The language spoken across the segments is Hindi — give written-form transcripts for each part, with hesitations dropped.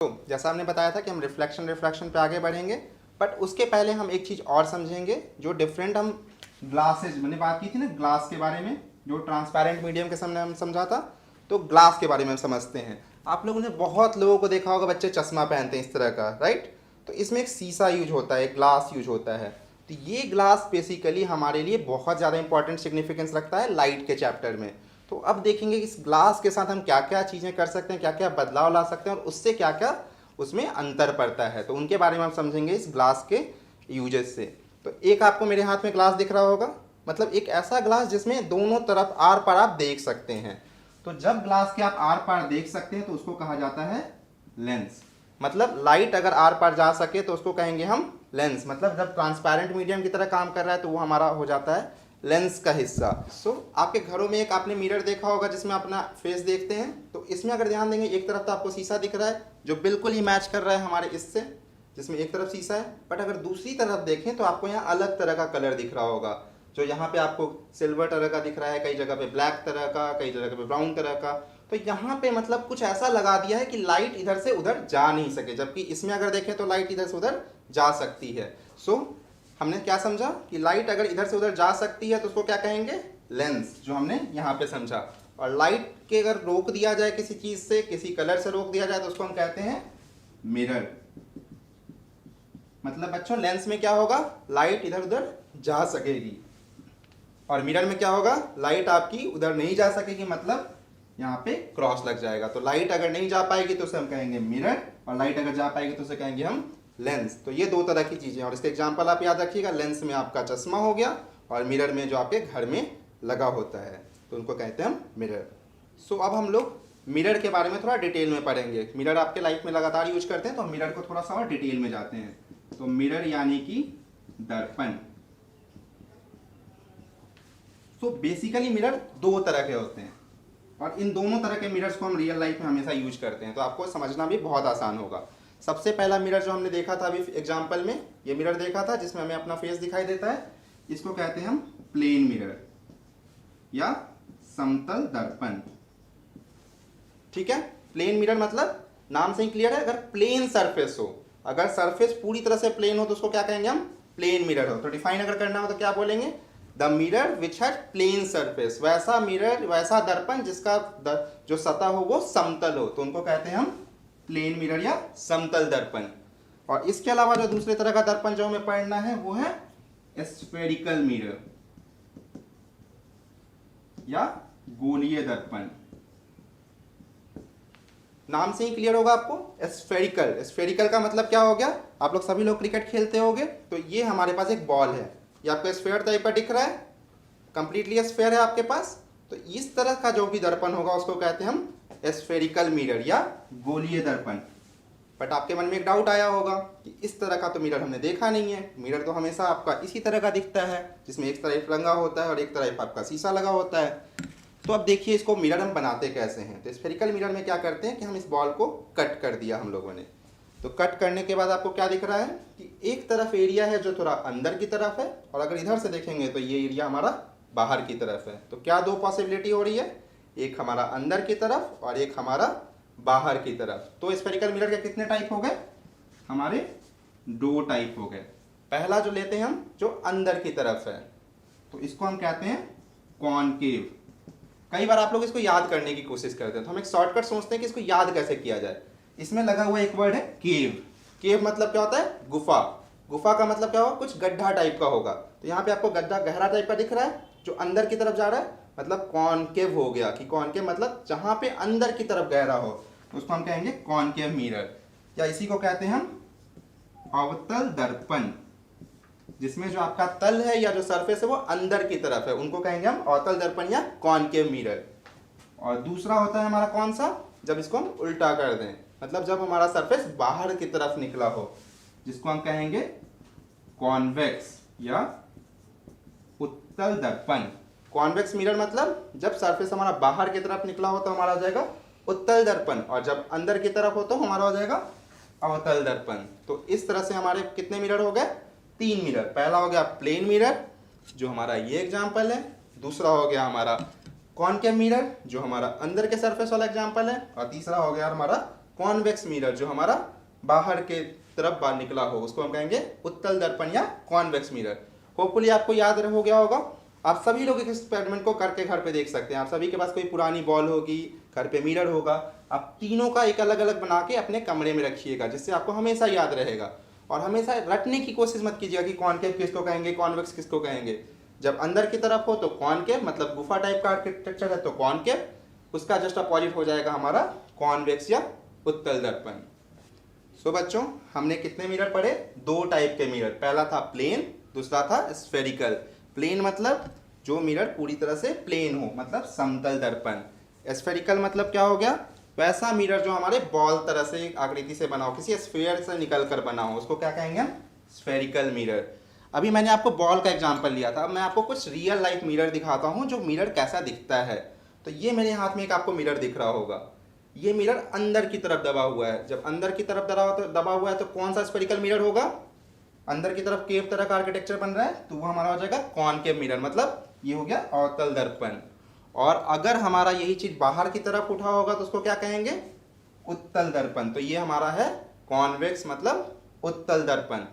तो जैसा हमने बताया था कि हम रिफ्लेक्शन रिफ्रैक्शन पे आगे बढ़ेंगे, बट उसके पहले हम एक चीज़ और समझेंगे जो डिफरेंट हम ग्लासेज, मैंने बात की थी ना ग्लास के बारे में, जो ट्रांसपेरेंट मीडियम के सामने हम समझा था, तो ग्लास के बारे में हम समझते हैं। आप लोगों ने बहुत लोगों को देखा होगा, बच्चे चश्मा पहनते हैं इस तरह का, राइट। तो इसमें एक शीशा यूज होता है, ग्लास यूज होता है। तो ये ग्लास बेसिकली हमारे लिए बहुत ज़्यादा इंपॉर्टेंट सिग्निफिकेंस रखता है लाइट के चैप्टर में। तो अब देखेंगे इस ग्लास के साथ हम क्या क्या चीज़ें कर सकते हैं, क्या क्या बदलाव ला सकते हैं और उससे क्या क्या उसमें अंतर पड़ता है, तो उनके बारे में हम समझेंगे इस ग्लास के यूजेस से। तो एक आपको मेरे हाथ में ग्लास दिख रहा होगा, मतलब एक ऐसा ग्लास जिसमें दोनों तरफ आर पार आप देख सकते हैं। तो जब ग्लास के आप आर पार देख सकते हैं तो उसको कहा जाता है लेंस। मतलब लाइट अगर आर पार जा सके तो उसको कहेंगे हम लेंस। मतलब जब ट्रांसपेरेंट मीडियम की तरह काम कर रहा है तो वो हमारा हो जाता है लेंस का हिस्सा। आपके घरों में एक आपने मिरर देखा होगा जिसमें अपना फेस देखते हैं। तो इसमें अगर ध्यान देंगे, एक तरफ तो आपको शीशा दिख रहा है जो बिल्कुल ही मैच कर रहा है हमारे इससे, जिसमें एक तरफ शीशा है, बट अगर दूसरी तरफ देखें तो आपको यहाँ अलग तरह का कलर दिख रहा होगा। जो यहाँ पे आपको सिल्वर तरह का दिख रहा है, कई जगह पे ब्लैक तरह का, कई जगह पे ब्राउन तरह का। तो यहाँ पे मतलब कुछ ऐसा लगा दिया है कि लाइट इधर से उधर जा नहीं सके, जबकि इसमें अगर देखें तो लाइट इधर से उधर जा सकती है। हमने क्या समझा कि लाइट अगर इधर से उधर जा सकती है तो उसको क्या कहेंगे, लेंस, जो हमने यहाँ पे समझा। और लाइट के अगर रोक दिया जाए किसी चीज से, किसी कलर से रोक दिया जाए तो उसको हम कहते हैं मिरर। मतलब बच्चों लेंस में क्या होगा, लाइट इधर उधर जा सकेगी, और मिरर में क्या होगा, लाइट आपकी उधर नहीं जा सकेगी, मतलब यहाँ पे क्रॉस लग जाएगा। तो लाइट अगर नहीं जा पाएगी तो उसे हम कहेंगे मिरर, और लाइट अगर जा पाएगी तो उसे कहेंगे हम लेंस। तो ये दो तरह की चीजें, और इसके एग्जांपल आप याद रखिएगा, लेंस में आपका चश्मा हो गया और मिरर में जो आपके घर में लगा होता है, तो उनको कहते हैं हम मिरर। अब हम लोग मिरर के बारे में थोड़ा डिटेल में पढ़ेंगे। मिरर आपके लाइफ में लगातार यूज करते हैं, तो हम मिरर को थोड़ा सा और डिटेल में जाते हैं। तो मिरर यानी कि दर्पण। बेसिकली मिरर दो तरह के होते हैं, और इन दोनों तरह के मिरर्स को हम रियल लाइफ में हमेशा यूज करते हैं, तो आपको समझना भी बहुत आसान होगा। सबसे पहला मिरर जो हमने देखा था अभी एग्जांपल में, ये मिरर देखा था जिसमें हमें अपना फेस दिखाई देता है, इसको कहते हैं हम प्लेन मिरर या समतल दर्पण। ठीक है, प्लेन मिरर मतलब नाम से ही क्लियर है, अगर प्लेन सरफेस हो, अगर सरफेस पूरी तरह से प्लेन हो तो उसको क्या कहेंगे हम, प्लेन मिरर हो। तो डिफाइन अगर करना हो तो क्या बोलेंगे, the mirror which has plane surface. वैसा मिरर, वैसा दर्पण जिसका जो सतह हो वो समतल हो, तो उनको कहते हैं हम प्लेन मिरर या समतल दर्पण। और इसके अलावा जो दूसरे तरह का दर्पण जो हमें पढ़ना है वो है स्फेरिकल मिरर या गोलीय दर्पण। नाम से ही क्लियर होगा आपको, स्फेरिकल। स्फेरिकल का मतलब क्या हो गया, आप लोग सभी लोग क्रिकेट खेलते होंगे, तो ये हमारे पास एक बॉल है, ये आपको स्फेयर टाइप का दिख रहा है, कंप्लीटली स्फेयर है आपके पास। तो इस तरह का जो भी दर्पण होगा उसको कहते हैं हम स्फेरिकल मिरर या गोलीय दर्पण। बट आपके मन में एक डाउट आया होगा कि इस तरह का तो मिरर हमने देखा नहीं है, मिरर तो हमेशा आपका इसी तरह का दिखता है जिसमें एक तरफ रंगा होता है और एक तरफ आपका शीशा लगा होता है। तो अब देखिए इसको मिरर हम बनाते कैसे हैं। तो स्फेरिकल मिरर में क्या करते हैं कि हम इस बॉल को कट कर दिया हम लोगों ने। तो कट करने के बाद आपको क्या दिख रहा है कि एक तरफ एरिया है जो थोड़ा अंदर की तरफ है, और अगर इधर से देखेंगे तो ये एरिया हमारा बाहर की तरफ है। तो क्या दो पॉसिबिलिटी हो रही है, एक हमारा अंदर की तरफ और एक हमारा बाहर की तरफ। तो स्फेरिकल मिरर के कितने टाइप हो गए, हमारे दो टाइप हो गए। पहला जो लेते हैं हम, जो अंदर की तरफ है, तो इसको हम कहते हैं कॉनकेव। कई बार आप लोग इसको याद करने की कोशिश करते हैं, तो हम एक शॉर्टकट सोचते हैं कि इसको याद कैसे किया जाए। इसमें लगा हुआ एक वर्ड है केव। केव मतलब क्या होता है, गुफा। गुफा का मतलब क्या होगा, कुछ गड्ढा टाइप का होगा। तो यहाँ पे आपको गड्ढा गहरा टाइप का दिख रहा है जो अंदर की तरफ जा रहा है, मतलब कॉनकेव हो गया। कि कॉनकेव मतलब जहाँ पे अंदर की तरफ गहरा हो, तो उसको हम कहेंगे कॉनकेव मिरर, या इसी को कहते हैं हम अवतल दर्पण। जिसमें जो आपका तल है या जो सरफेस है वो अंदर की तरफ है, उनको कहेंगे हम अवतल दर्पण या कॉनकेव मिरर। और दूसरा होता है हमारा कौन सा, जब इसको हम उल्टा कर दें, मतलब जब हमारा सरफेस बाहर की तरफ निकला हो, जिसको हम कहेंगे कॉन्वेक्स या उत्तल दर्पण। कॉन्वेक्स मिरर मतलब जब सरफेस हमारा बाहर की तरफ निकला हो तो हमारा हो जाएगा उत्तल दर्पण, और जब अंदर की तरफ हो तो हमारा हो जाएगा अवतल दर्पण। तो इस तरह से हमारे कितने मिरर हो गए, तीन मिरर। पहला हो गया प्लेन मिरर जो हमारा ये एग्जाम्पल है, दूसरा हो गया हमारा कॉनकेव मिरर जो हमारा अंदर के सरफेस वाला एग्जाम्पल है, और तीसरा हो गया हमारा कॉन्वेक्स मिरर जो हमारा बाहर के तरफ बाहर निकला हो उसको हम कहेंगे उत्तल दर्पण या कॉन्वेक्स मिरर। होपफुली आपको याद हो गया होगा। आप सभी लोग इस एक्सपेरिमेंट को करके घर पे देख सकते हैं। आप सभी के पास कोई पुरानी बॉल होगी, घर पे मिरर होगा, आप तीनों का एक अलग अलग बना के अपने कमरे में रखिएगा, जिससे आपको हमेशा याद रहेगा। और हमेशा रटने की कोशिश मत कीजिएगा कि कॉनकेव किसको कहेंगे, कॉन्वेक्स किसको कहेंगे। जब अंदर की तरफ हो तो कॉनकेव, मतलब गुफा टाइप का आर्किटेक्चर है तो कॉनकेव, उसका जस्ट अपोजिट हो जाएगा हमारा कॉन्वेक्स या उत्तल दर्पण। सो बच्चों, हमने कितने मिरर पढ़े? 2 टाइप के मिरर। पहला था प्लेन, दूसरा था स्फेरिकल। प्लेन मतलब जो मिरर पूरी तरह से प्लेन हो, मतलब समतल दर्पण। स्फेरिकल मतलब क्या हो गया? वैसा मिरर जो हमारे बॉल तरह से आकृति से बना हो, किसी स्फीयर से निकल कर बना हो, उसको क्या कहेंगे हम? Spherical mirror. अभी मैंने आपको बॉल का एग्जांपल लिया था, अब मैं आपको कुछ रियल लाइफ मिरर दिखाता हूँ जो मिरर कैसा दिखता है। तो ये मेरे हाथ में एक आपको मिरर दिख रहा होगा। ये मिरर अंदर की तरफ दबा हुआ है। जब अंदर की तरफ दबा हुआ है तो कौन सा स्फेरिकल मिरर होगा? अंदर की तरफ केव तरह का आर्किटेक्चर बन रहा है तो वो हमारा हो जाएगा कॉनकेव मिरर, मतलब ये हो गया अवतल दर्पण। और अगर हमारा यही चीज बाहर की तरफ उठा होगा तो उसको क्या कहेंगे? उत्तल दर्पण। तो ये हमारा है कॉन्वेक्स, मतलब उत्तल दर्पण।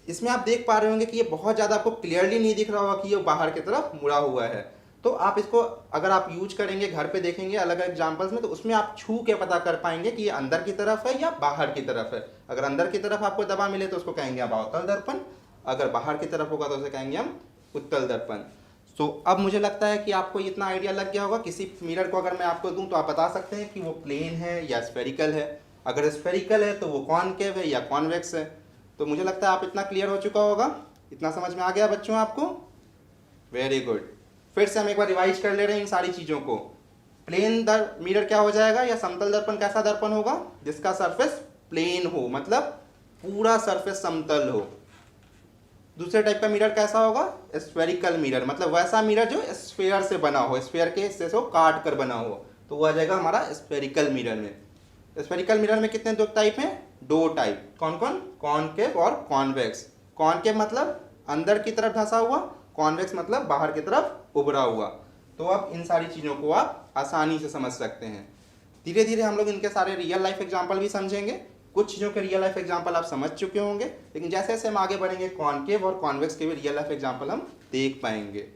इसमें आप देख पा रहे होंगे कि ये बहुत ज़्यादा आपको क्लियरली नहीं दिख रहा होगा कि ये बाहर की तरफ मुड़ा हुआ है। तो आप इसको अगर आप यूज करेंगे, घर पे देखेंगे अलग अलग एग्जांपल्स में, तो उसमें आप छू के पता कर पाएंगे कि ये अंदर की तरफ है या बाहर की तरफ है। अगर अंदर की तरफ आपको दबा मिले तो उसको कहेंगे आप अवतल दर्पण, अगर बाहर की तरफ होगा तो उसे कहेंगे हम उत्तल दर्पण। सो अब मुझे लगता है कि आपको इतना आइडिया लग गया होगा। किसी मिरर को अगर मैं आपको दूं तो आप बता सकते हैं कि वो प्लेन है या स्फेरिकल है। अगर स्फेरिकल है तो वो कॉनकेव है या कॉन्वेक्स है। तो मुझे लगता है आप इतना क्लियर हो चुका होगा। इतना समझ में आ गया बच्चों आपको? Very good. फिर से हम एक बार रिवाइज कर ले रहे हैं इन सारी चीज़ों को। प्लेन मिरर क्या हो जाएगा, या समतल दर्पण कैसा दर्पण होगा? जिसका सरफेस प्लेन हो, मतलब पूरा सरफेस समतल हो। दूसरे टाइप का मिरर कैसा होगा? स्फेरिकल मिरर, मतलब वैसा मिरर जो स्फेयर से बना हो, स्फेयर के हिस्से से काट कर बना हो, तो वो आ जाएगा हमारा स्फेरिकल मिरर में। स्फेरिकल मिरर में कितने 2 टाइप हैं? 2 टाइप। कौन कौन? कॉनकेव और कॉन्वेक्स। कॉनकेव मतलब अंदर की तरफ धंसा हुआ, कॉन्वेक्स मतलब बाहर की तरफ उभरा हुआ। तो अब इन सारी चीज़ों को आप आसानी से समझ सकते हैं। धीरे धीरे हम लोग इनके सारे रियल लाइफ एग्जाम्पल भी समझेंगे। कुछ चीज़ों के रियल लाइफ एग्जाम्पल आप समझ चुके होंगे, लेकिन जैसे जैसे हम आगे बढ़ेंगे कॉनकेव और कॉन्वेक्स के भी रियल लाइफ एग्जाम्पल हम देख पाएंगे।